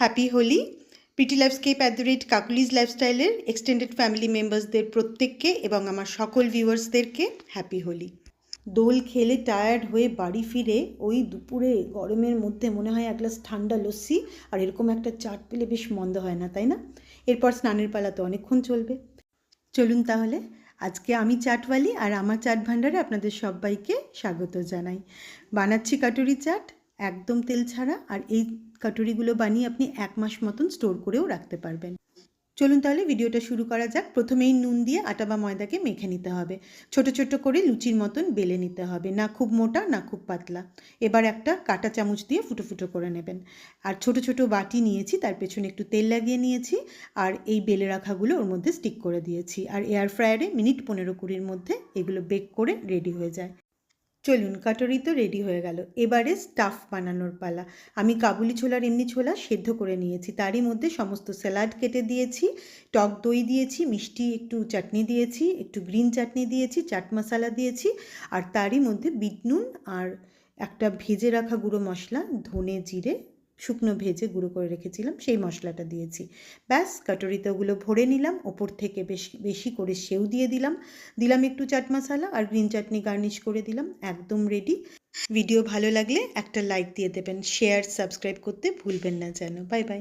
Happy Holi. Pretty লাইফস্কেপ@কাকুলিজ লাইফস্টাইলের extended family মেম্বার্সদের প্রত্যেককে এবং আমার সকল ভিউয়ার্সদেরকে হ্যাপি হোলি। দোল খেলে টায়ার্ড হয়ে বাড়ি ফিরে ওই দুপুরে গরমের মধ্যে মনে হয় এক গ্লাস ঠান্ডা লস্যি আর এরকম একটা চাট পেলে বেশ মন্দ হয় না, তাই না? এরপর স্নানের পালা তো অনেকক্ষণ চলবে। চলুন তাহলে আজকে আমি চাটওয়ালি আর আমার চাট ভাণ্ডারে আপনাদের সবাইকে স্বাগত জানাই। বানাচ্ছি কাটুরি চাট, একদম তেল ছাড়া, আর এই কাটুরিগুলো বানিয়ে আপনি 1 মাস মতন স্টোর করেও রাখতে পারবেন। চলুন তাহলে ভিডিওটা শুরু করা যাক। প্রথমেই নুন দিয়ে আটা বা ময়দাকে মেখে নিতে হবে। ছোট ছোট করে লুচির মতন বেলে নিতে হবে, না খুব মোটা না খুব পাতলা। এবার একটা কাঁটা চামচ দিয়ে ফুটো ফুটো করে নেবেন। আর ছোট ছোট বাটি নিয়েছি, তার পেছনে একটু তেল লাগিয়ে নিয়েছি, আর এই বেলে রাখাগুলো ওর মধ্যে স্টিক করে দিয়েছি। আর এয়ার ফ্রায়ারে মিনিট 15-20-এর মধ্যে এগুলো বেক করে রেডি হয়ে যায়। চলুন, কাটরি তো রেডি হয়ে গেল। এবারে স্টাফ বানানোর পালা। আমি কাবুলি ছোলার এমনি ছোলা সেদ্ধ করে নিয়েছি, তারই মধ্যে সমস্ত স্যালাড কেটে দিয়েছি, টক দই দিয়েছি, মিষ্টি একটু চাটনি দিয়েছি, একটু গ্রিন চাটনি দিয়েছি, চাট মশলা দিয়েছি, আর তারই মধ্যে বিট নুন আর একটা ভেজে রাখা গুঁড়ো মশলা, ধনে জিরে শুকনো ভেজে গুঁড়ো করে রেখেছিলাম, সেই মশলাটা দিয়েছি। ব্যাস, কাটরিতে ওগুলো ভরে নিলাম। ওপর থেকে বেশি বেশি করে সেউ দিয়ে দিলাম একটু চাট মশলা আর গ্রিন চাটনি গার্নিশ করে দিলাম। একদম রেডি। ভিডিও ভালো লাগলে একটা লাইক দিয়ে দেবেন, শেয়ার সাবস্ক্রাইব করতে ভুলবেন না যেন। Bye bye.